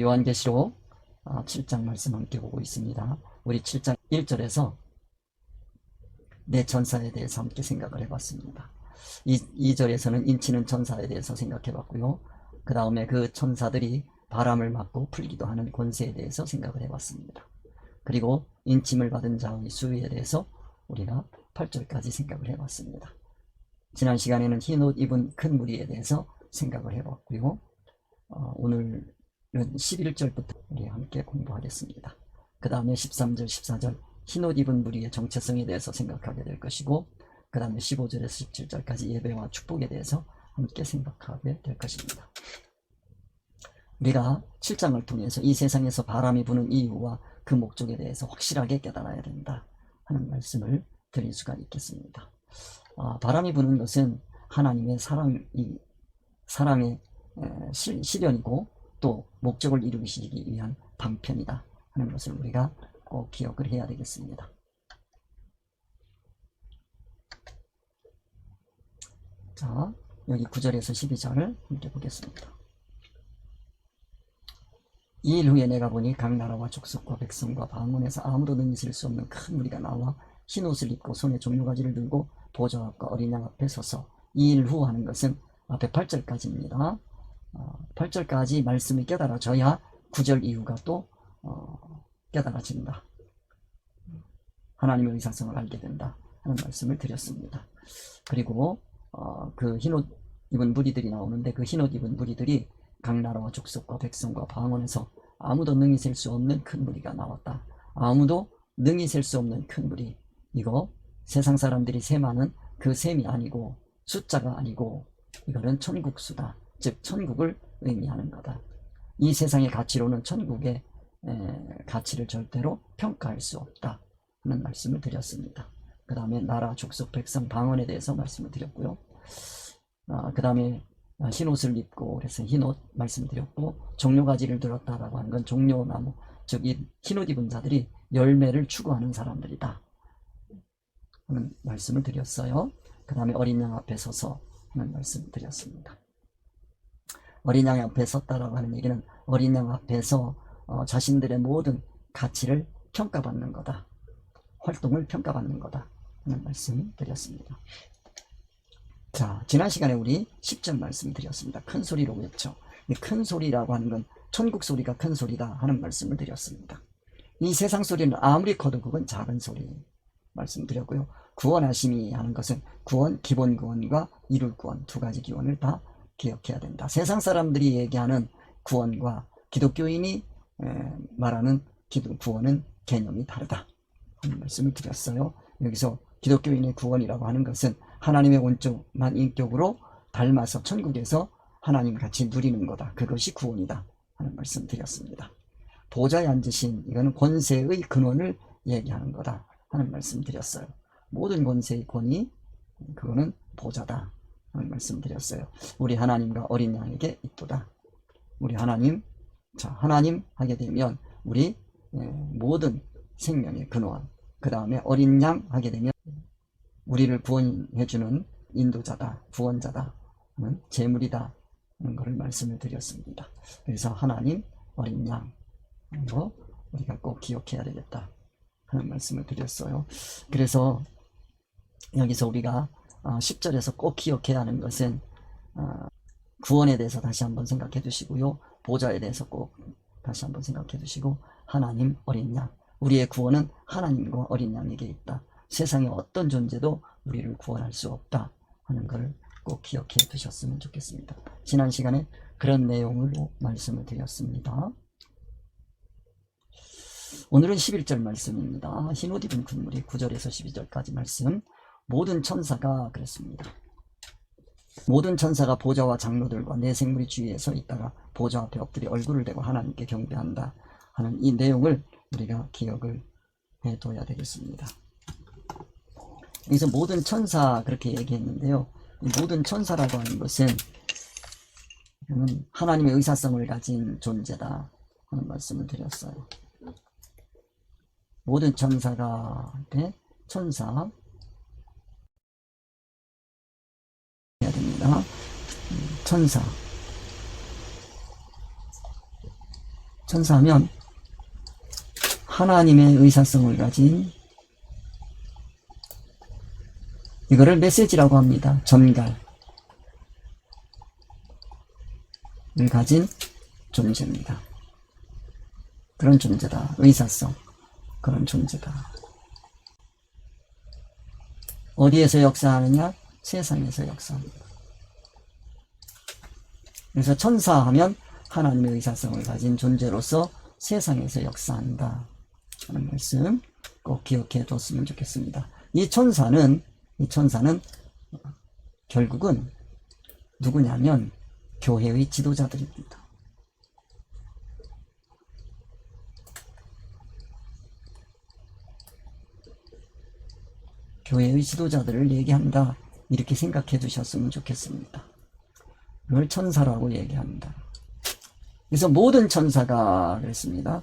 우리 요한계시록 7장 말씀 함께 보고 있습니다. 우리 7장 1절에서 내 천사에 대해서 함께 생각을 해봤습니다. 2절에서는 인치는 천사에 대해서 생각해 봤고요. 그 다음에 그 천사들이 바람을 맞고 풀기도 하는 권세에 대해서 생각을 해봤습니다. 그리고 인침을 받은 자의 수위에 대해서 우리가 8절까지 생각을 해봤습니다. 지난 시간에는 흰 옷 입은 큰 무리에 대해서 생각을 해봤고요. 오늘은 11절부터 우리 함께 공부하겠습니다. 그 다음에 13절, 14절 흰 옷 입은 무리의 정체성에 대해서 생각하게 될 것이고, 그 다음에 15절에서 17절까지 예배와 축복에 대해서 함께 생각하게 될 것입니다. 우리가 7장을 통해서 이 세상에서 바람이 부는 이유와 그 목적에 대해서 확실하게 깨달아야 된다 하는 말씀을 드릴 수가 있겠습니다. 바람이 부는 것은 하나님의 사랑의 실현이고 또 목적을 이루시기 위한 방편이다 하는 것을 우리가 꼭 기억을 해야 되겠습니다. 자, 여기 9절에서 12절을 함께 보겠습니다. 이 일 후에 내가 보니 각 나라와 족속과 백성과 방언에서 아무도 능히 셀 수 없는 큰 무리가 나와 흰 옷을 입고 손에 종려가지를 들고 보좌 앞과 어린 양 앞에 서서, 이 일 후 하는 것은 앞에 8절까지입니다. 8절까지 말씀이 깨달아져야 9절 이후가 또 깨달아진다. 하나님의 의사성을 알게 된다 하는 말씀을 드렸습니다. 그리고 그 흰옷 입은 무리들이 나오는데, 그 흰옷 입은 무리들이 각 나라와 족속과 백성과 방언에서 아무도 능히 셀 수 없는 큰 무리가 나왔다. 아무도 능히 셀 수 없는 큰 무리, 이거 세상 사람들이 셈하는 그 셈이 아니고 숫자가 아니고 이거는 천국수다. 즉 천국을 의미하는 거다. 이 세상의 가치로는 천국의 가치를 절대로 평가할 수 없다 하는 말씀을 드렸습니다. 그 다음에 나라, 족속, 백성, 방언에 대해서 말씀을 드렸고요. 그 다음에 흰옷을 입고, 그래서 흰옷 말씀드렸고, 종려가지를 들었다라고 하는 건 종려나무, 즉 이 흰옷 입은 자들이 열매를 추구하는 사람들이다 하는 말씀을 드렸어요. 그 다음에 어린 양 앞에 서서 하는 말씀을 드렸습니다. 어린 양 앞에 섰다라고 하는 얘기는 어린 양 앞에서 자신들의 모든 가치를 평가받는 거다, 활동을 평가받는 거다 하는 말씀을 드렸습니다. 자, 지난 시간에 우리 10절 말씀을 드렸습니다. 큰 소리로 외쳐. 이 큰 소리라고 하는 건 천국 소리가 큰 소리다 하는 말씀을 드렸습니다. 이 세상 소리는 아무리 커도 그건 작은 소리 말씀드렸고요. 구원하심이 하는 것은 구원, 기본 구원과 이룰 구원, 두 가지 기원을 다 기억해야 된다. 세상 사람들이 얘기하는 구원과 기독교인이 말하는 구원은 개념이 다르다 하는 말씀을 드렸어요. 여기서 기독교인의 구원이라고 하는 것은 하나님의 온전한 인격으로 닮아서 천국에서 하나님 같이 누리는 거다. 그것이 구원이다 하는 말씀 드렸습니다. 보좌에 앉으신, 이거는 권세의 근원을 얘기하는 거다 하는 말씀 드렸어요. 모든 권세의 권위, 그거는 보좌다 하는 말씀 드렸어요. 우리 하나님과 어린 양에게 이쁘다. 우리 하나님, 자, 하나님 하게 되면 우리 모든 생명의 근원, 그 다음에 어린 양 하게 되면 우리를 구원해주는 인도자다, 구원자다, 제물이다 하는 것을 말씀을 드렸습니다. 그래서 하나님, 어린 양, 이거 우리가 꼭 기억해야 되겠다 하는 말씀을 드렸어요. 그래서 여기서 우리가 10절에서 꼭 기억해야 하는 것은 구원에 대해서 다시 한번 생각해 두시고요. 보좌에 대해서 꼭 다시 한번 생각해 두시고, 하나님, 어린 양, 우리의 구원은 하나님과 어린 양에게 있다. 세상의 어떤 존재도 우리를 구원할 수 없다 하는 걸 꼭 기억해 두셨으면 좋겠습니다. 지난 시간에 그런 내용으로 말씀을 드렸습니다. 오늘은 11절 말씀입니다. 흰옷 입은 큰 무리, 9절에서 12절까지 말씀. 모든 천사가 그랬습니다. 모든 천사가 보좌와 장로들과 내 생물이 주위에 서 있다가 보좌 앞에 엎드려 얼굴을 대고 하나님께 경배한다 하는 이 내용을 우리가 기억을 해둬야 되겠습니다. 여기서 모든 천사 그렇게 얘기했는데요. 이 모든 천사라고 하는 것은 하나님의 의사성을 가진 존재다 하는 말씀을 드렸어요. 모든 천사가 천사 해야 됩니다. 천사 천사하면 하나님의 의사성을 가진, 이거를 메시지라고 합니다. 전갈을 가진 존재입니다. 그런 존재다. 의사성, 그런 존재다. 어디에서 역사하느냐? 세상에서 역사합니다. 그래서 천사하면 하나님의 의사성을 가진 존재로서 세상에서 역사한다 하는 말씀 꼭 기억해 뒀으면 좋겠습니다. 이 천사는 결국은 누구냐면 교회의 지도자들입니다. 교회의 지도자들을 얘기한다, 이렇게 생각해 두셨으면 좋겠습니다. 그걸 천사라고 얘기합니다. 그래서 모든 천사가 그랬습니다.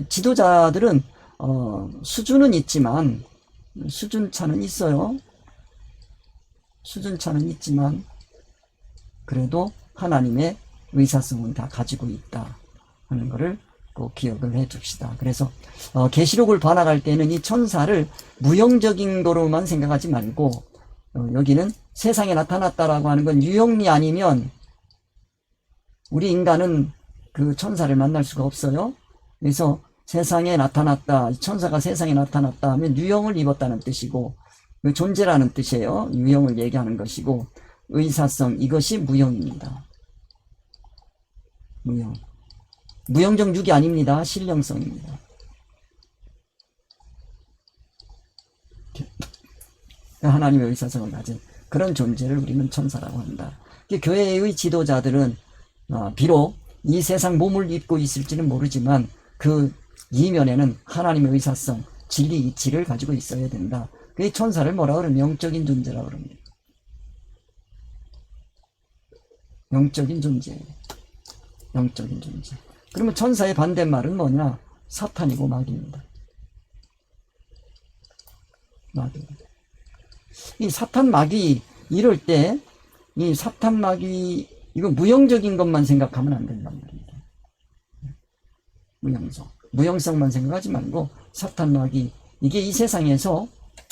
지도자들은 수준은 있지만, 수준차는 있어요. 수준차는 있지만 그래도 하나님의 의사성은 다 가지고 있다 하는 것을 꼭 기억을 해 둡시다. 그래서 계시록을 반학할 때는 이 천사를 무형적인 거로만 생각하지 말고, 여기는 세상에 나타났다라고 하는 건 유형이 아니면 우리 인간은 그 천사를 만날 수가 없어요. 그래서 세상에 나타났다, 천사가 세상에 나타났다 하면 유형을 입었다는 뜻이고, 그 존재라는 뜻이에요. 유형을 얘기하는 것이고, 의사성, 이것이 무형입니다. 무형. 무형적 육이 아닙니다. 신령성입니다. 하나님의 의사성을 가진 그런 존재를 우리는 천사라고 한다. 교회의 지도자들은 비록 이 세상 몸을 입고 있을지는 모르지만 그 이면에는 하나님의 의사성, 진리 이치를 가지고 있어야 된다. 그 천사를 뭐라 그러면 영적인 존재라고 그럽니다. 영적인 존재. 영적인 존재. 그러면 천사의 반대말은 뭐냐? 사탄이고 마귀입니다. 마귀. 이 사탄 마귀 이럴 때 이 사탄 마귀 이거 무형적인 것만 생각하면 안 된단 말입니다. 무형성만 생각하지 말고 사탄 마귀, 이게 이 세상에서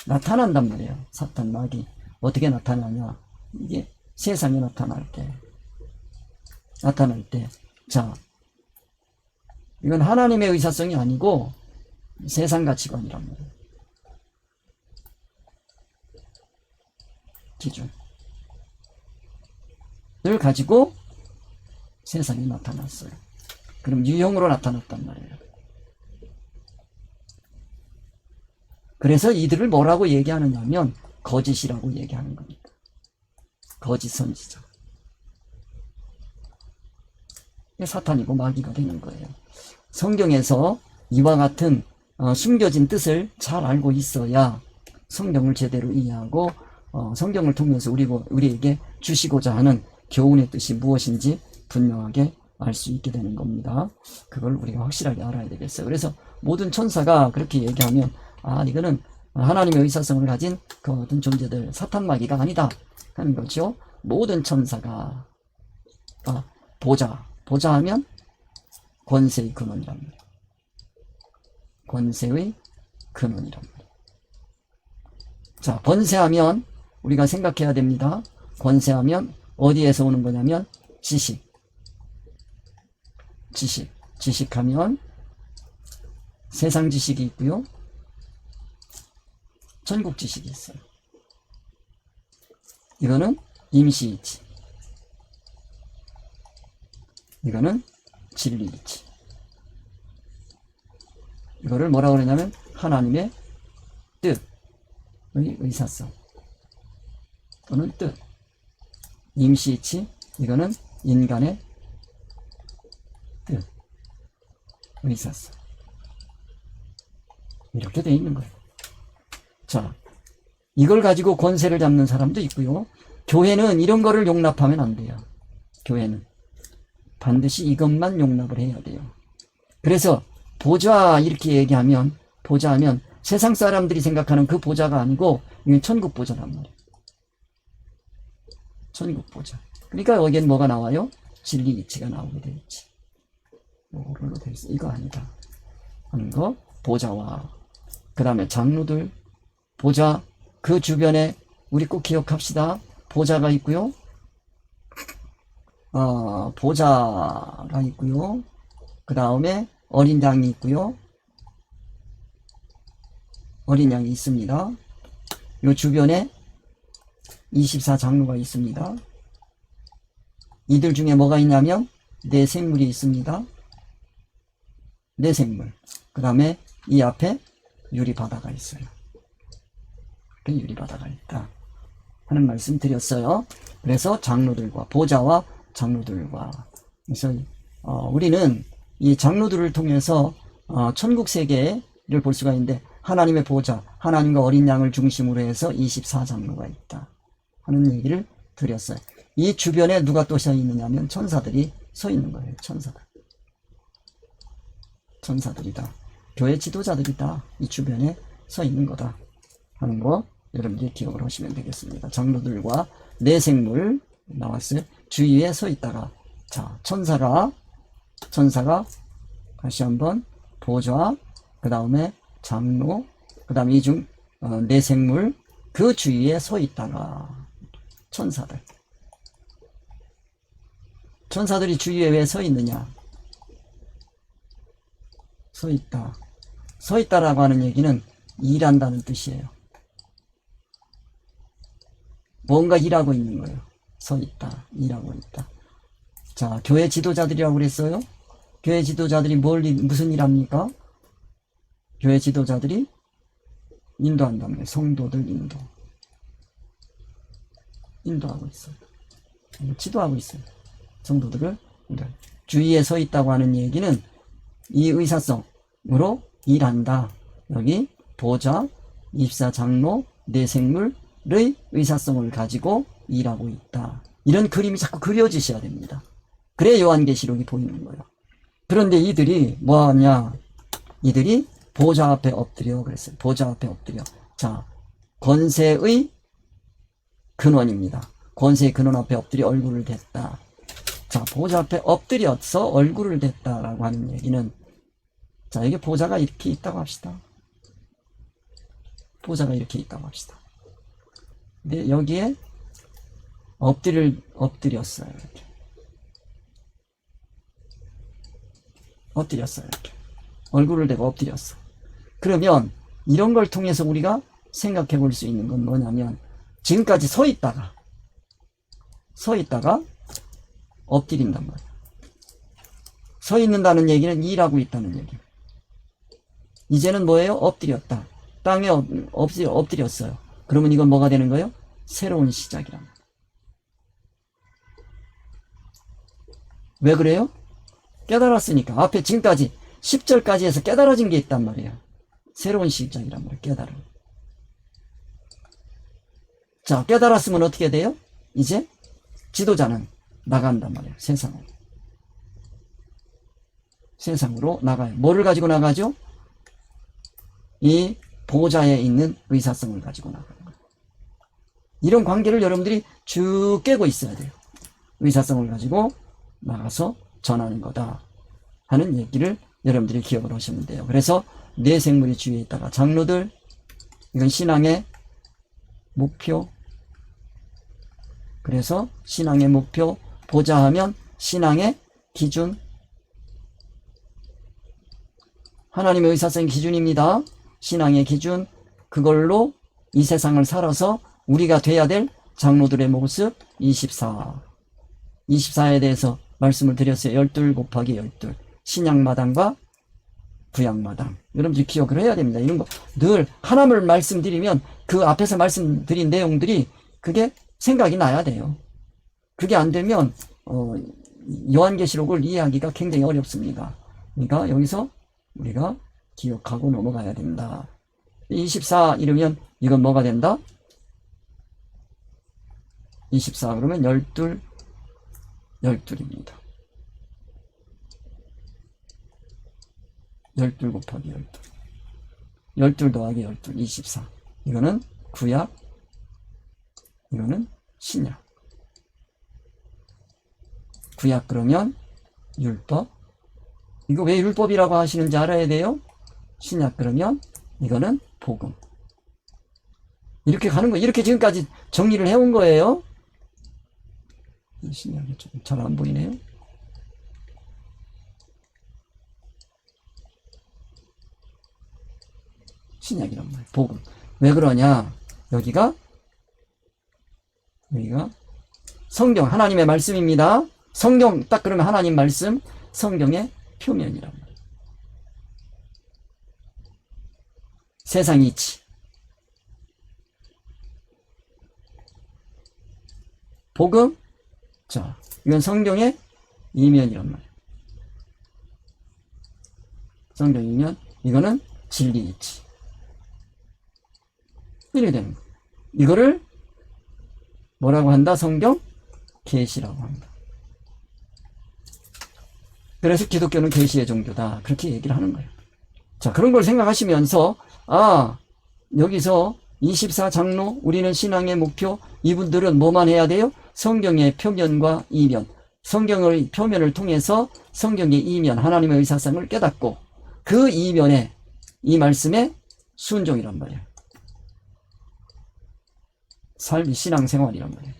나타난단 말이에요. 사탄 마귀 어떻게 나타나냐? 이게 세상에 나타날 때 자, 이건 하나님의 의사성이 아니고 세상 가치관이란 말이에요. 기준을 가지고 세상에 나타났어요. 그럼 유형으로 나타났단 말이에요. 그래서 이들을 뭐라고 얘기하느냐면 거짓이라고 얘기하는 겁니다. 거짓 선지자. 사탄이고 마귀가 되는 거예요. 성경에서 이와 같은 숨겨진 뜻을 잘 알고 있어야 성경을 제대로 이해하고 성경을 통해서 우리에게 주시고자 하는 교훈의 뜻이 무엇인지 분명하게 알 수 있게 되는 겁니다. 그걸 우리가 확실하게 알아야 되겠어요. 그래서 모든 천사가 그렇게 얘기하면 이거는 하나님의 의사성을 가진 그 어떤 존재들, 사탄 마귀가 아니다 하는 거죠. 모든 천사가 보자 하면 권세의 근원이랍니다. 권세의 근원이랍니다. 자, 권세하면 우리가 생각해야 됩니다. 권세하면 어디에서 오는 거냐면 지식하면 세상 지식이 있고요, 천국 지식이 있어요. 이거는 임시이치, 이거는 진리이치. 이거를 뭐라고 그러냐면 하나님의 뜻의 의사성 또는 뜻. 임시이치, 이거는 인간의 뜻, 의사성. 이렇게 되어 있는 거예요. 자, 이걸 가지고 권세를 잡는 사람도 있고요. 교회는 이런 거를 용납하면 안 돼요. 교회는 반드시 이것만 용납을 해야 돼요. 그래서 보좌 이렇게 얘기하면, 보좌하면 세상 사람들이 생각하는 그 보좌가 아니고 이건 천국 보좌란 말이에요. 천국 보좌. 그러니까 여기엔 뭐가 나와요? 진리 이치가 나오게 되어 있지. 뭐로 돼 있어? 이거 아니다 하는 거. 보좌와 그 다음에 장로들, 보좌 그 주변에 우리 꼭 기억합시다. 보좌가 있고요. 보좌가 있고요. 그 다음에 어린 양이 있고요. 어린 양이 있습니다. 요 주변에 24장로가 있습니다. 이들 중에 뭐가 있냐면 네 생물이 있습니다. 네 생물. 그 다음에 이 앞에 유리바다가 있어요. 유리바다가 있다 하는 말씀 드렸어요. 그래서 장로들과 보좌와 장로들과, 그래서 우리는 이 장로들을 통해서 천국 세계를 볼 수가 있는데, 하나님의 보좌, 하나님과 어린 양을 중심으로 해서 24장로가 있다 하는 얘기를 드렸어요. 이 주변에 누가 또 서 있느냐면 천사들이 서 있는 거예요. 천사들이다. 교회 지도자들이다. 이 주변에 서 있는 거다 하는 거 여러분들이 기억을 하시면 되겠습니다. 장로들과 네 생물 나왔어요. 주위에 서 있다가, 자, 천사가 다시 한번 보좌, 그 다음에 장로, 그 다음에 이중 네 생물 그 주위에 서 있다가 천사들이 주위에 왜 서 있느냐? 서 있다라고 하는 얘기는 일한다는 뜻이에요. 뭔가 일하고 있는 거예요. 서 있다, 일하고 있다. 자, 교회 지도자들이라고 그랬어요. 교회 지도자들이 무슨 일 합니까? 교회 지도자들이 인도한다면 성도들 인도하고 있어요. 지도하고 있어요. 성도들을 주위에 서 있다고 하는 얘기는 이 의사성으로 일한다. 여기 보좌, 24장로, 네 생물의 의사성을 가지고 일하고 있다. 이런 그림이 자꾸 그려지셔야 됩니다. 그래야 요한계시록이 보이는 거예요. 그런데 이들이 뭐하냐? 이들이 보좌 앞에 엎드려 그랬어요. 보좌 앞에 엎드려. 자, 권세의 근원입니다. 권세의 근원 앞에 엎드려 얼굴을 댔다. 자, 보좌 앞에 엎드려서 얼굴을 댔다라고 하는 얘기는, 자, 이게 보좌가 이렇게 있다고 합시다. 보좌가 이렇게 있다고 합시다. 근데 여기에 엎드렸어요. 이렇게. 엎드렸어요. 이렇게. 얼굴을 대고 엎드렸어. 그러면 이런 걸 통해서 우리가 생각해 볼 수 있는 건 뭐냐면, 지금까지 서 있다가 엎드린단 말이야. 서 있는다는 얘기는 일하고 있다는 얘기. 이제는 뭐예요? 엎드렸다. 땅에 엎드렸어요. 그러면 이건 뭐가 되는 거예요? 새로운 시작이란 말이에요. 왜 그래요? 깨달았으니까. 앞에 지금까지 10절까지 해서 깨달아진 게 있단 말이에요. 새로운 시작이란 말이에요. 깨달음. 자, 깨달았으면 어떻게 돼요? 이제 지도자는 나간단 말이에요. 세상으로 나가요. 뭐를 가지고 나가죠? 이 보좌에 있는 의사성을 가지고 나가는 거예요. 이런 관계를 여러분들이 쭉 깨고 있어야 돼요. 의사성을 가지고 나가서 전하는 거다 하는 얘기를 여러분들이 기억을 하시면 돼요. 그래서 네 생물이 주위에 있다가 장로들, 이건 신앙의 목표. 그래서 신앙의 목표, 보좌하면 신앙의 기준, 하나님의 의사성의 기준입니다. 신앙의 기준, 그걸로 이 세상을 살아서 우리가 돼야 될 장로들의 모습 24에 대해서 말씀을 드렸어요. 12 곱하기 12 신약마당과 구약마당. 여러분들이 기억을 해야 됩니다. 이런 거 늘 하나를 말씀드리면 그 앞에서 말씀드린 내용들이 그게 생각이 나야 돼요. 그게 안 되면 요한계시록을 이해하기가 굉장히 어렵습니다. 그러니까 여기서 우리가 기억하고 넘어가야 된다. 24 이러면 이건 뭐가 된다? 24 그러면 12입니다. 12 곱하기 12. 12 더하기 12, 24. 이거는 구약, 이거는 신약. 구약 그러면 율법, 이거 왜 율법이라고 하시는지 알아야 돼요. 신약 그러면 이거는 복음. 이렇게 가는 거예요. 이렇게 지금까지 정리를 해온 거예요. 신약이 좀 잘 안 보이네요. 신약이란 말이에요. 복음. 왜 그러냐? 여기가 성경, 하나님의 말씀입니다. 성경 딱 그러면 하나님 말씀, 성경의 표면이란 말이에요. 세상 이치. 복음. 자, 이건 성경의 이면이란 말이에요. 성경 이면, 이거는 진리 이치. 이렇게 되는 거예요. 이거를 뭐라고 한다? 성경 계시라고 한다. 그래서 기독교는 계시의 종교다. 그렇게 얘기를 하는 거예요. 자, 그런 걸 생각하시면서 여기서 24장로 우리는 신앙의 목표 이분들은 뭐만 해야 돼요? 성경의 표면과 이면. 성경의 표면을 통해서 성경의 이면 하나님의 의사상을 깨닫고 그 이면에 이 말씀에 순종이란 말이에요. 삶이 신앙생활이란 말이에요.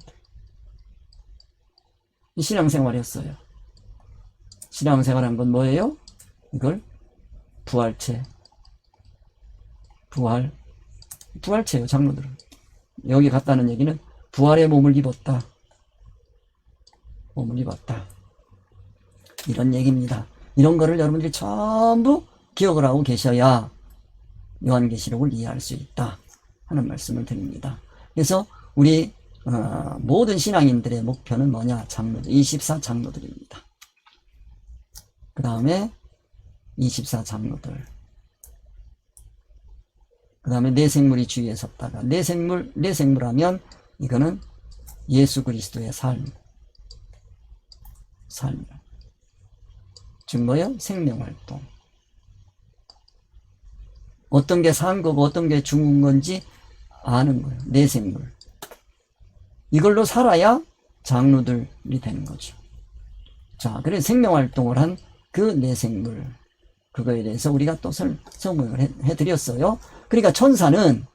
이 신앙생활이었어요. 신앙생활한 건 뭐예요? 이걸 부활체예요. 장로들은. 여기 갔다는 얘기는 부활의 몸을 입었다. 이런 얘기입니다. 이런 거를 여러분들이 전부 기억을 하고 계셔야 요한계시록을 이해할 수 있다 하는 말씀을 드립니다. 그래서 우리 모든 신앙인들의 목표는 뭐냐? 장로들, 24장로들입니다. 그 다음에 24장로들. 그 다음에 내생물이 주위에 섰다가 내생물하면 이거는 예수 그리스도의 삶. 즉 뭐예요? 생명활동. 어떤 게 산 거고 어떤 게 죽은 건지 아는 거예요. 내생물. 이걸로 살아야 장로들이 되는 거죠. 자, 그래서 생명활동을 한 그 내생물. 그거에 대해서 우리가 또 설명을 해드렸어요. 그러니까 천사는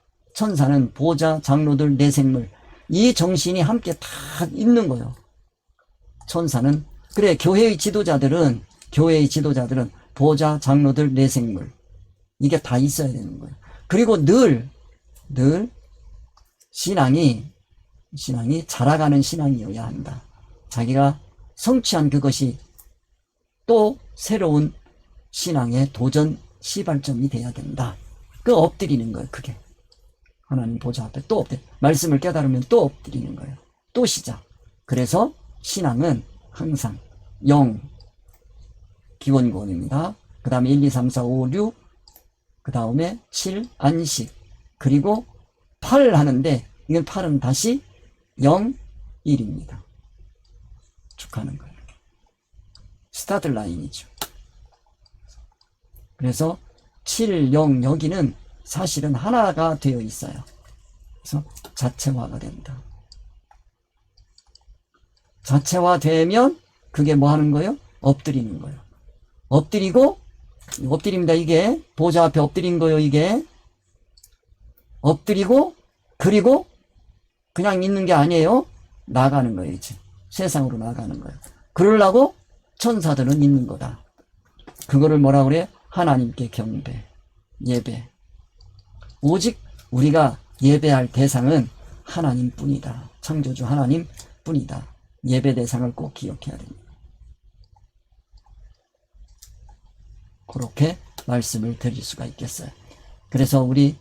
보좌, 장로들, 내생물. 이 정신이 함께 다 있는 거예요. 천사는. 그래, 교회의 지도자들은 보좌, 장로들, 내생물. 이게 다 있어야 되는 거예요. 그리고 늘 신앙이 자라가는 신앙이어야 한다. 자기가 성취한 그것이 또 새로운 신앙의 도전 시발점이 돼야 된다. 그 엎드리는 거예요. 그게 하나님 보좌 앞에 또 말씀을 깨달으면 또 엎드리는 거예요. 또 시작. 그래서 신앙은 항상 0 기원권입니다. 그 다음에 1, 2, 3, 4, 5, 6 그 다음에 7 안식 그리고 8 하는데 이건 8은 다시 0, 1입니다. 축하하는 거예요. 스타트 라인이죠. 그래서 7, 0 여기는 사실은 하나가 되어 있어요. 그래서 자체화가 된다. 자체화되면 그게 뭐 하는 거예요? 엎드리는 거예요. 엎드립니다. 이게 보좌 앞에 엎드린 거예요. 이게 엎드리고 그리고 그냥 있는 게 아니에요. 나가는 거예요. 이제 세상으로 나가는 거예요. 그러려고 천사들은 있는 거다. 그거를 뭐라 그래? 하나님께 경배, 예배. 오직 우리가 예배할 대상은 하나님뿐이다. 창조주 하나님뿐이다. 예배 대상을 꼭 기억해야 됩니다. 그렇게 말씀을 드릴 수가 있겠어요. 그래서 우리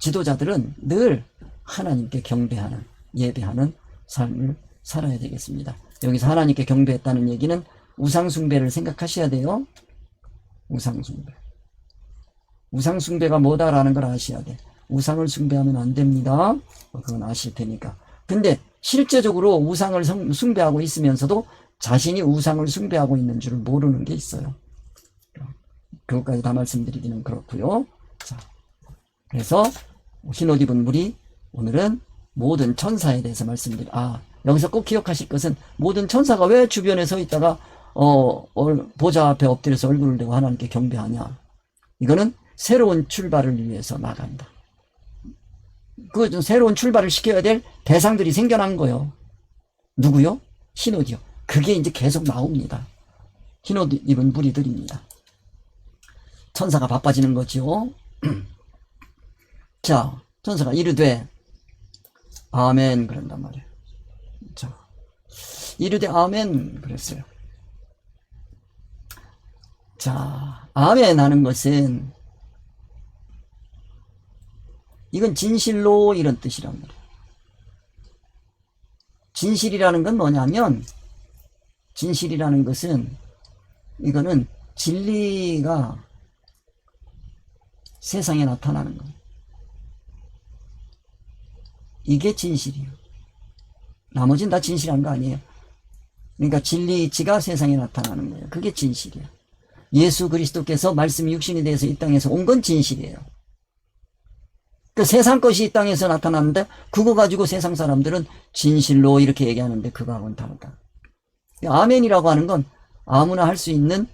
지도자들은 늘 하나님께 경배하는, 예배하는 삶을 살아야 되겠습니다. 여기서 하나님께 경배했다는 얘기는 우상숭배를 생각하셔야 돼요. 우상숭배가 뭐다라는 걸 아셔야 돼. 우상을 숭배하면 안 됩니다. 그건 아실 테니까. 근데 실제적으로 우상을 숭배하고 있으면서도 자신이 우상을 숭배하고 있는 줄 모르는 게 있어요. 그것까지 다 말씀드리기는 그렇고요. 자, 그래서 흰옷 입은 무리 오늘은 모든 천사에 대해서 여기서 꼭 기억하실 것은 모든 천사가 왜 주변에 서 있다가 보좌 앞에 엎드려서 얼굴을 대고 하나님께 경배하냐. 이거는 새로운 출발을 위해서 나간다. 그 새로운 출발을 시켜야 될 대상들이 생겨난 거예요. 누구요? 흰옷이요. 그게 이제 계속 나옵니다. 흰옷 입은 무리들입니다. 천사가 바빠지는 거죠. 자, 천사가 이르되 아멘 그런단 말이에요. 자, 이르되 아멘 그랬어요. 자, 아멘 하는 것은 이건 진실로 이런 뜻이란 말이에요. 진실이라는 건 뭐냐면, 진실이라는 것은 이거는 진리가 세상에 나타나는 거예요. 이게 진실이에요. 나머지는 다 진실한 거 아니에요. 그러니까 진리 이치가 세상에 나타나는 거예요. 그게 진실이에요. 예수 그리스도께서 말씀이 육신이 돼서 이 땅에서 온 건 진실이에요. 그 세상 것이 이 땅에서 나타났는데 그거 가지고 세상 사람들은 진실로 이렇게 얘기하는데 그거하고는 다르다. 아멘이라고 하는 건 아무나 할 수 있는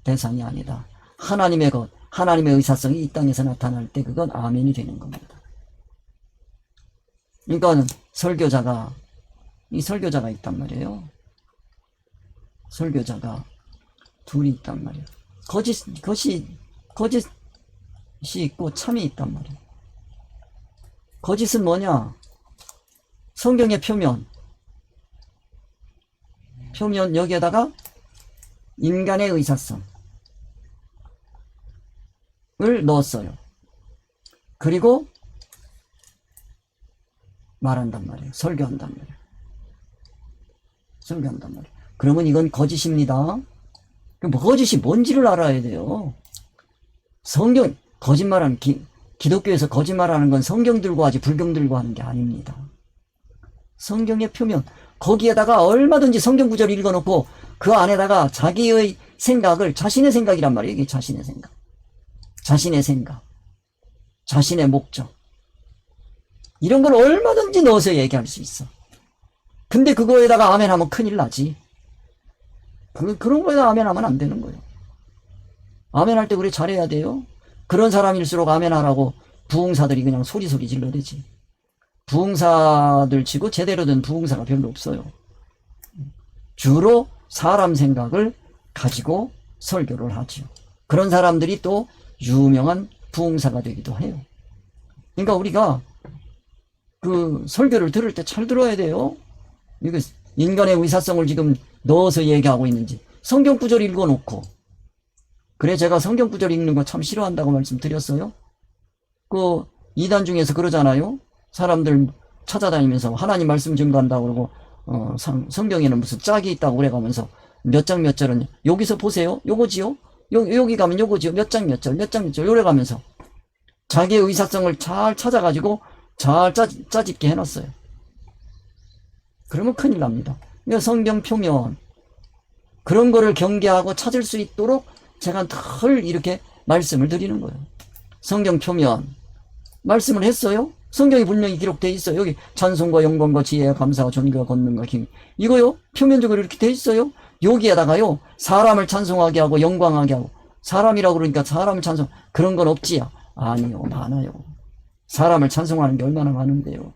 대상이 아니다. 하나님의 것, 하나님의 의사성이 이 땅에서 나타날 때 그건 아멘이 되는 겁니다. 그러니까 설교자가 있단 말이에요. 설교자가 둘이 있단 말이에요. 거짓이 있고 참이 있단 말이에요. 거짓은 뭐냐? 성경의 표면 여기에다가 인간의 의사성을 넣었어요. 그리고 말한단 말이에요. 설교한단 말이에요. 그러면 이건 거짓입니다. 그럼 거짓이 뭔지를 알아야 돼요. 기독교에서 거짓말하는 건 성경 들고 하지 불경 들고 하는 게 아닙니다. 성경의 표면, 거기에다가 얼마든지 성경 구절을 읽어놓고 그 안에다가 자기의 생각을, 자신의 생각이란 말이에요. 이게 자신의 생각, 자신의 목적, 이런 걸 얼마든지 넣어서 얘기할 수 있어. 근데 그거에다가 아멘 하면 큰일 나지. 그런 거에다 아멘 하면 안 되는 거예요. 아멘 할 때 우리 잘해야 돼요. 그런 사람일수록 아멘 하라고 부흥사들이 그냥 소리 질러대지. 부흥사들 치고 제대로 된 부흥사가 별로 없어요. 주로 사람 생각을 가지고 설교를 하죠. 그런 사람들이 또 유명한 부흥사가 되기도 해요. 그러니까 우리가 그 설교를 들을 때 잘 들어야 돼요. 이거 인간의 의사성을 지금 넣어서 얘기하고 있는지. 성경 구절 읽어놓고. 그래, 제가 성경 구절 읽는 거 참 싫어한다고 말씀드렸어요. 그 이단 중에서 그러잖아요. 사람들 찾아다니면서 하나님 말씀 증거한다고 그러고 성경에는 무슨 짝이 있다고 그래가면서 몇 장 몇 절은 여기서 보세요. 요거지요. 여기 가면 요거지요. 몇 장 몇 절 요래 가면서 자기의 의사성을 잘 찾아가지고 잘 짜집게 해놨어요. 그러면 큰일 납니다. 그러니까 성경 표면 그런 거를 경계하고 찾을 수 있도록 제가 늘 이렇게 말씀을 드리는 거예요. 성경 표면 말씀을 했어요. 성경이 분명히 기록되어 있어요. 여기 찬송과 영광과 지혜와 감사와 존귀와 권능과 힘, 이거요 표면적으로 이렇게 되어 있어요. 여기에다가요 사람을 찬송하게 하고 영광하게 하고, 사람이라고 그러니까 사람을 찬송, 그런 건 없지요. 아니요, 많아요. 사람을 찬송하는 게 얼마나 많은데요.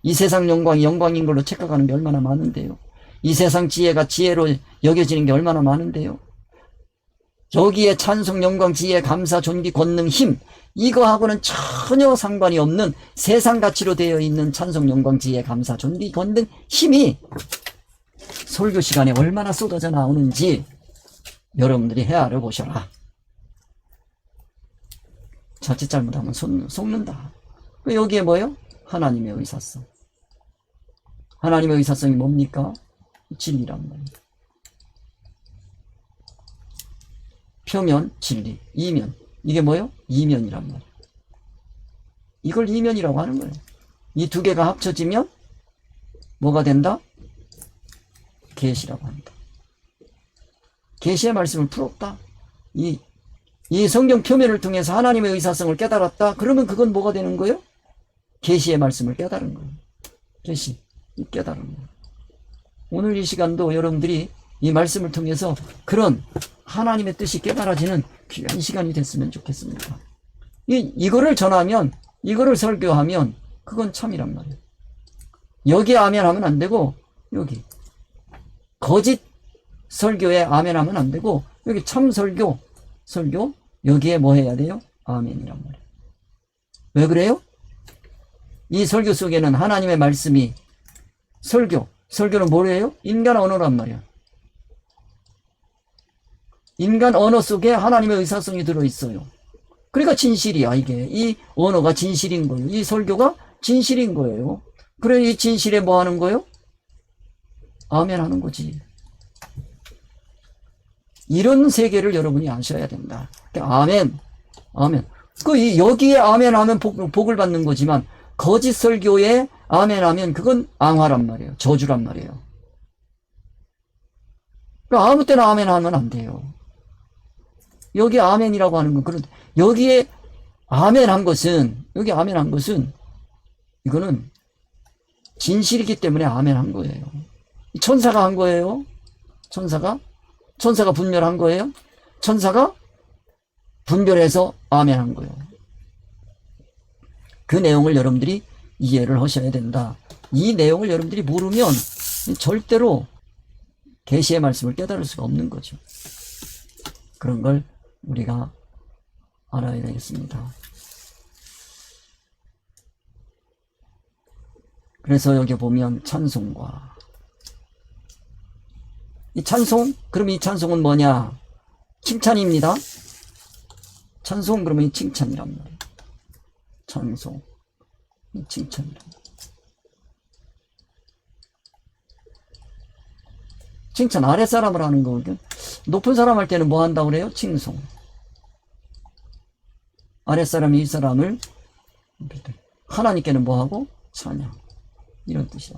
이 세상 영광이 영광인 걸로 착각하는 게 얼마나 많은데요. 이 세상 지혜가 지혜로 여겨지는 게 얼마나 많은데요. 여기에 찬송, 영광, 지혜, 감사, 존귀, 권능, 힘, 이거하고는 전혀 상관이 없는 세상 가치로 되어 있는 찬송, 영광, 지혜, 감사, 존귀, 권능, 힘이 설교 시간에 얼마나 쏟아져 나오는지 여러분들이 헤아려 보셔라. 자칫 잘못하면 속는다. 여기에 뭐예요? 하나님의 의사성. 하나님의 의사성이 뭡니까? 진리란 말입니다. 표면, 진리, 이면. 이게 뭐예요? 이면이란 말이에요. 이걸 이면이라고 하는 거예요. 이 두 개가 합쳐지면 뭐가 된다? 계시라고 합니다. 계시의 말씀을 풀었다. 이 성경 표면을 통해서 하나님의 의사성을 깨달았다. 그러면 그건 뭐가 되는 거예요? 계시의 말씀을 깨달은 거예요. 뜻이, 이 깨달음. 오늘 이 시간도 여러분들이 이 말씀을 통해서 그런 하나님의 뜻이 깨달아지는 귀한 시간이 됐으면 좋겠습니다. 이거를 전하면, 이거를 설교하면 그건 참이란 말이에요. 여기 아멘 하면 안 되고, 여기 거짓 설교에 아멘 하면 안 되고, 여기 참 설교 여기에 뭐 해야 돼요? 아멘이란 말이에요. 왜 그래요? 이 설교 속에는 하나님의 말씀이, 설교는 뭐래요? 인간 언어란 말이야. 인간 언어 속에 하나님의 의사성이 들어있어요. 그러니까 진실이야. 이게 이 언어가 진실인 거예요. 이 설교가 진실인 거예요. 그래, 이 진실에 뭐 하는 거예요? 아멘 하는 거지. 이런 세계를 여러분이 아셔야 된다. 아멘. 여기에 아멘 하면 복을 받는 거지만, 거짓 설교에 아멘 하면 그건 앙화란 말이에요. 저주란 말이에요. 그러니까 아무 때나 아멘 하면 안 돼요. 여기 아멘이라고 하는 건, 그런데 여기에 아멘 한 것은, 이거는 진실이기 때문에 아멘 한 거예요. 천사가 한 거예요. 천사가 분별한 거예요. 천사가 분별해서 아멘 한 거예요. 그 내용을 여러분들이 이해를 하셔야 된다. 이 내용을 여러분들이 모르면 절대로 계시의 말씀을 깨달을 수가 없는 거죠. 그런 걸 우리가 알아야 되겠습니다. 그래서 여기 보면 찬송과, 이 찬송, 그럼 이 찬송은 뭐냐? 칭찬입니다. 찬송, 그러면 이 칭찬이란 말이에요. 찬송, 이 칭찬이란 말이에요. 칭찬, 아랫사람을 하는 거거든. 높은 사람 할 때는 뭐 한다고 그래요? 칭송. 아랫사람이 윗사람을, 하나님께는 뭐 하고? 찬양. 이런 뜻이야.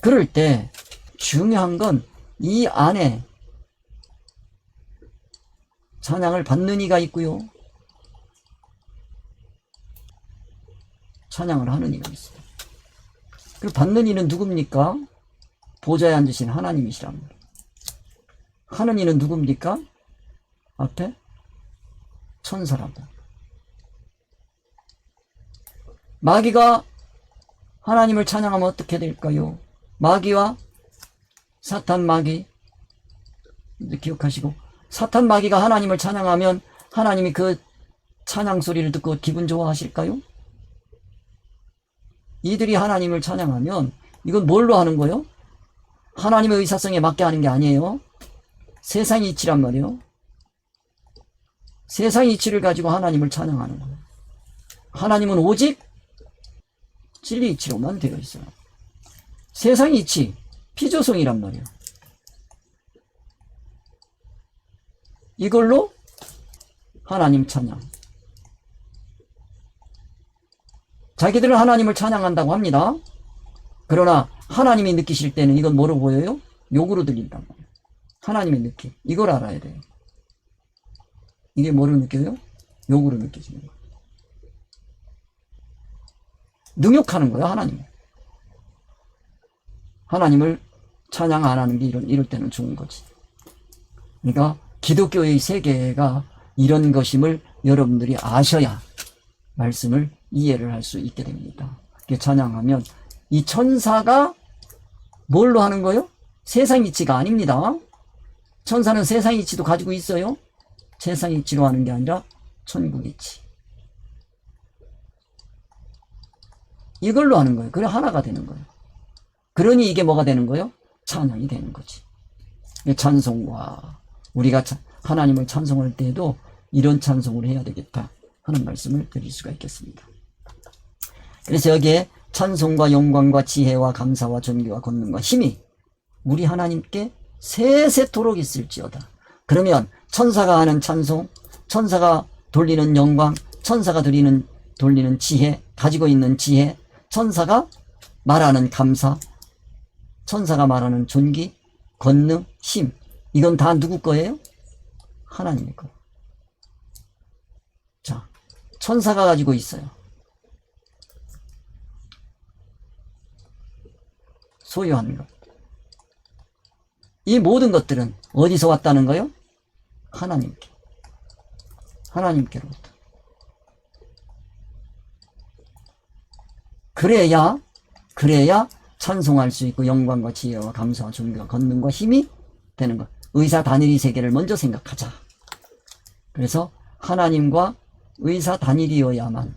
그럴 때 중요한 건 이 안에 찬양을 받는 이가 있고요, 찬양을 하는 이가 있어요. 그 받는 이는 누굽니까? 보좌에 앉으신 하나님이시란 말이에요. 하는 이는 누굽니까? 앞에 천사라고. 마귀가 하나님을 찬양하면 어떻게 될까요? 마귀와 사탄 마귀, 기억하시고, 사탄 마귀가 하나님을 찬양하면 하나님이 그 찬양 소리를 듣고 기분 좋아하실까요? 이들이 하나님을 찬양하면 이건 뭘로 하는 거예요? 하나님의 의사성에 맞게 하는 게 아니에요. 세상 이치란 말이에요. 세상 이치를 가지고 하나님을 찬양하는 거예요. 하나님은 오직 진리 이치로만 되어 있어요. 세상 이치, 피조성이란 말이에요. 이걸로 하나님 찬양. 자기들은 하나님을 찬양한다고 합니다. 그러나 하나님이 느끼실 때는 이건 뭐로 보여요? 욕으로 들린단 말이에요. 하나님의 느낌. 이걸 알아야 돼요. 이게 뭐로 느껴요? 욕으로 느껴지는 거예요. 능욕하는 거예요, 하나님. 하나님을 찬양 안 하는 게 이럴 때는 좋은 거지. 그러니까 기독교의 세계가 이런 것임을 여러분들이 아셔야 말씀을 이해를 할 수 있게 됩니다. 찬양하면 이 천사가 뭘로 하는 거예요? 세상 이치가 아닙니다. 천사는 세상 이치도 가지고 있어요. 세상 이치로 하는 게 아니라 천국 이치. 이걸로 하는 거예요. 그래 하나가 되는 거예요. 그러니 이게 뭐가 되는 거예요? 찬양이 되는 거지. 찬송과, 우리가 하나님을 찬송할 때에도 이런 찬송을 해야 되겠다 하는 말씀을 드릴 수가 있겠습니다. 그래서 여기에 찬송과 영광과 지혜와 감사와 존귀와 권능과 힘이 우리 하나님께 세세토록 있을지어다. 그러면 천사가 하는 찬송, 천사가 돌리는 영광, 천사가 돌리는 지혜, 가지고 있는 지혜, 천사가 말하는 감사, 천사가 말하는 존귀, 권능, 힘, 이건 다 누구 거예요? 하나님의 거예요. 자, 천사가 가지고 있어요. 소유한 것. 이 모든 것들은 어디서 왔다는 거요? 하나님께로부터. 그래야 찬송할 수 있고 영광과 지혜와 감사와 존귀와 권능과 힘이 되는 것. 의사 단일이 세계를 먼저 생각하자. 그래서 하나님과 의사 단일이어야만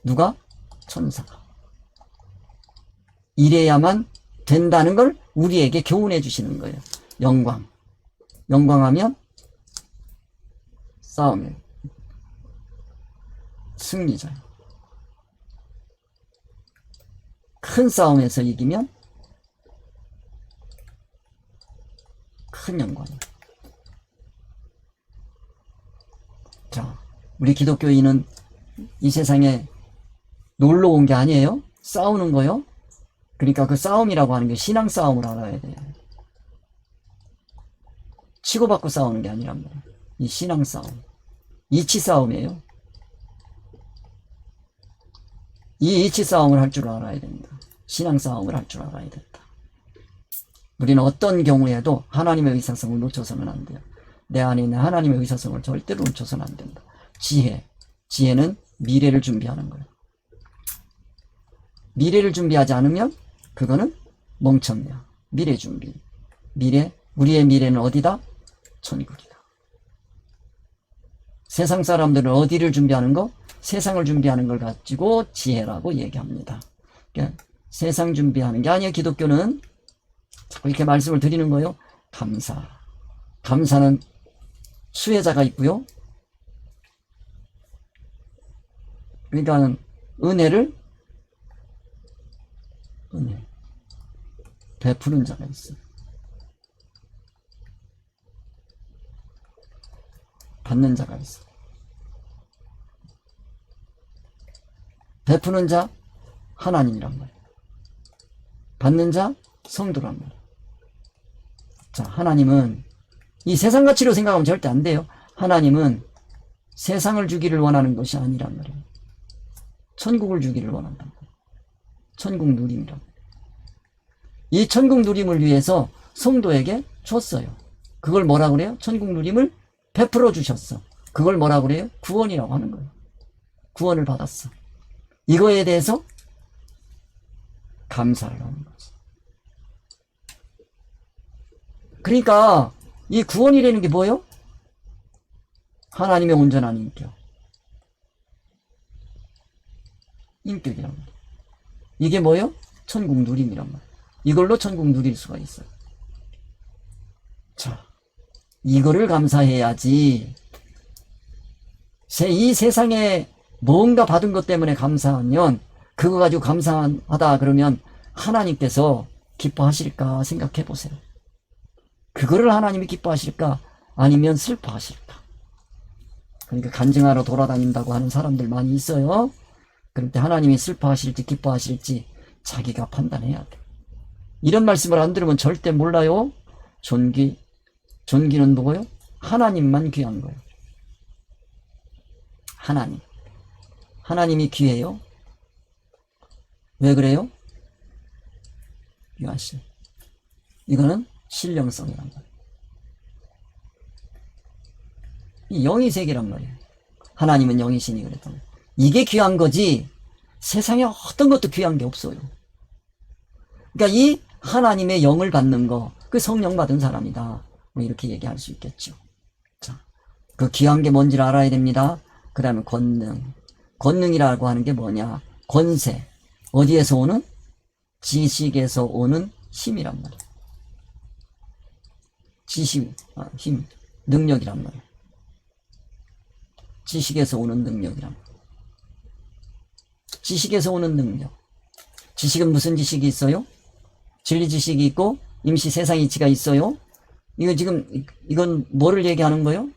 누가? 천사가. 이래야만 된다는 걸 우리에게 교훈해 주시는 거예요. 영광하면 싸움이에요. 승리자예요. 큰 싸움에서 이기면 큰 영광이에요. 자, 우리 기독교인은 이 세상에 놀러 온 게 아니에요. 싸우는 거요. 그러니까 그 싸움이라고 하는 게 신앙 싸움을 알아야 돼요. 치고받고 싸우는 게 아니란 말이에요. 이 신앙 싸움. 이치 싸움이에요. 이 이치 싸움을 할 줄 알아야 됩니다. 신앙 싸움을 할 줄 알아야 된다. 우리는 어떤 경우에도 하나님의 의사성을 놓쳐서는 안 돼요. 내 안에 있는 하나님의 의사성을 절대로 놓쳐서는 안 된다. 지혜는 미래를 준비하는 거예요. 미래를 준비하지 않으면 그거는 멍청이야. 미래 준비. 우리의 미래는 어디다? 천국이다. 세상 사람들은 어디를 준비하는 거? 세상을 준비하는 걸 가지고 지혜라고 얘기합니다. 그러니까 세상 준비하는 게 아니에요. 기독교는 자꾸 이렇게 말씀을 드리는 거예요. 감사는 수혜자가 있고요. 그러니까 은혜 베푸는 자가 있어요. 받는 자가 있어요. 베푸는 자 하나님이란 말이에요. 받는 자 성도란 말이에요. 자, 하나님은 이 세상 가치로 생각하면 절대 안 돼요. 하나님은 세상을 주기를 원하는 것이 아니란 말이에요. 천국을 주기를 원한단 말이에요. 천국 누림이란 말이에요. 이 천국 누림을 위해서 성도에게 줬어요. 그걸 뭐라 그래요? 천국 누림을 베풀어 주셨어. 그걸 뭐라 그래요? 구원이라고 하는 거예요. 구원을 받았어. 이거에 대해서 감사를 하는 거지. 그러니까 이 구원이라는 게 뭐예요? 하나님의 온전한 인격이란 말이에요. 이게 뭐예요? 천국 누림이란 말이에요. 이걸로 천국 누릴 수가 있어요. 자, 이거를 감사해야지. 이 세상에 뭔가 받은 것 때문에 감사하면, 그거 가지고 감사하다 그러면 하나님께서 기뻐하실까 생각해 보세요. 그거를 하나님이 기뻐하실까? 아니면 슬퍼하실까? 그러니까 간증하러 돌아다닌다고 하는 사람들 많이 있어요. 그럴 때 하나님이 슬퍼하실지 기뻐하실지 자기가 판단해야 돼. 이런 말씀을 안 들으면 절대 몰라요. 존귀는 뭐고요? 하나님만 귀한 거예요. 하나님이 귀해요. 왜 그래요? 귀하시. 이거는 신령성이란 말이에요. 이 영이 세계란 말이에요. 하나님은 영이시니 그랬던 거예요. 이게 귀한 거지 세상에 어떤 것도 귀한 게 없어요. 그러니까 이 하나님의 영을 받는 거, 그 성령 받은 사람이다. 뭐 이렇게 얘기할 수 있겠죠. 자, 그 귀한 게 뭔지를 알아야 됩니다. 그 다음에 권능이라고 하는 게 뭐냐? 권세. 어디에서 오는? 지식에서 오는 힘이란 말이에요. 힘, 능력이란 말이에요. 지식에서 오는 능력이란 말이에요. 지식에서 오는 능력. 지식은 무슨 지식이 있어요? 진리 지식이 있고 임시 세상 이치가 있어요. 이건 뭐를 얘기하는 거예요?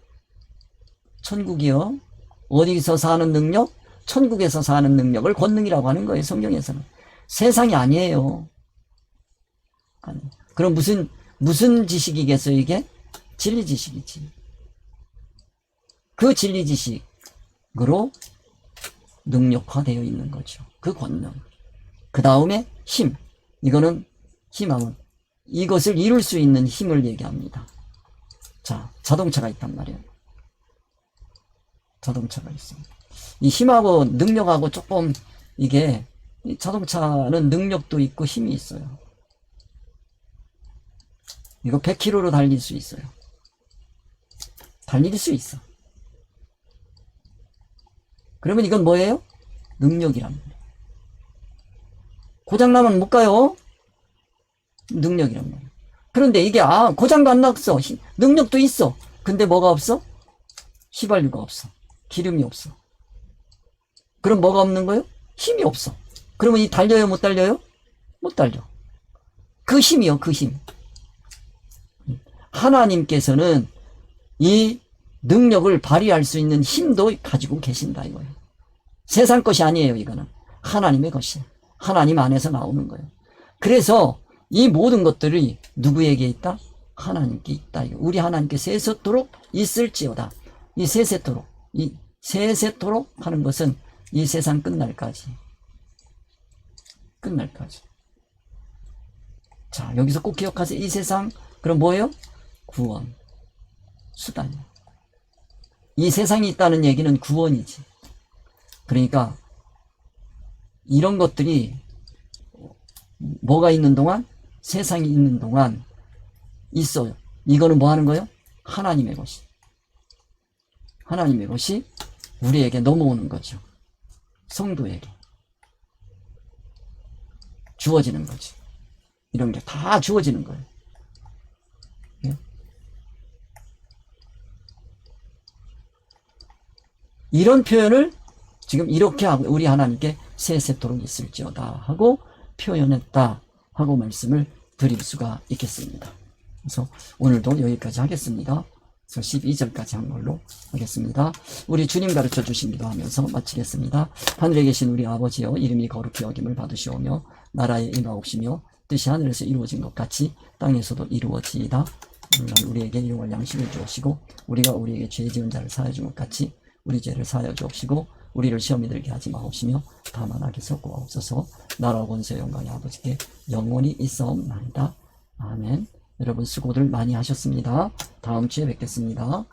천국이요. 어디서 사는 능력? 천국에서 사는 능력을 권능이라고 하는 거예요. 성경에서는. 세상이 아니에요. 그럼 무슨 지식이겠어요, 이게? 진리 지식이지. 그 진리 지식으로 능력화되어 있는 거죠. 그 권능. 그 다음에 힘. 이거는 희망은 이것을 이룰 수 있는 힘을 얘기합니다. 자, 자동차가 있단 말이에요. 자동차가 있습니다. 이 힘하고 능력하고 조금 이게 이 자동차는 능력도 있고 힘이 있어요. 이거 100km로 달릴 수 있어요. 달릴 수 있어. 그러면 이건 뭐예요? 능력이란 말이에요. 고장나면 못 가요. 능력이란 말이에요. 그런데 이게 고장도 안 났어. 능력도 있어. 근데 뭐가 없어? 휘발유가 없어. 기름이 없어. 그럼 뭐가 없는 거예요? 힘이 없어. 그러면 이 달려요? 못 달려요? 못 달려. 그 힘이요. 그 힘. 하나님께서는 이 능력을 발휘할 수 있는 힘도 가지고 계신다 이거예요. 세상 것이 아니에요. 이거는 하나님의 것이에요. 하나님 안에서 나오는 거예요. 그래서 이 모든 것들이 누구에게 있다? 하나님께 있다. 우리 하나님께 세세토록 있을지어다. 이 세세토록, 이 세세토록 하는 것은 이 세상 끝날까지. 끝날까지. 자, 여기서 꼭 기억하세요. 이 세상, 그럼 뭐예요? 구원. 수단이에요. 이 세상이 있다는 얘기는 구원이지. 그러니까 이런 것들이 뭐가 있는 동안? 세상이 있는 동안 있어요. 이거는 뭐 하는 거예요? 하나님의 것이. 하나님의 것이 우리에게 넘어오는 거죠. 성도에게. 주어지는 거지. 이런 게 다 주어지는 거예요. 예? 이런 표현을 지금 이렇게 하고 우리 하나님께 세세토록 있을지어다 하고 표현했다 하고 말씀을 드릴 수가 있겠습니다. 그래서 오늘도 여기까지 하겠습니다. 그래서 12절까지 한 걸로 하겠습니다. 우리 주님 가르쳐 주신 기도하면서 마치겠습니다. 하늘에 계신 우리 아버지여, 이름이 거룩히 여김을 받으시오며 나라에 임하옵시며 뜻이 하늘에서 이루어진 것 같이 땅에서도 이루어지이다. 오늘 우리에게 일용할 양식을 주옵시고 우리가 우리에게 죄 지은 자를 사하여 준 것 같이 우리 죄를 사하여 주옵시고 우리를 시험에 들게 하지 마옵시며 다만 악에서 구하옵소서. 나라와 권세 영광이 아버지께 영원히 있사옵나이다. 아멘. 여러분 수고들 많이 하셨습니다. 다음 주에 뵙겠습니다.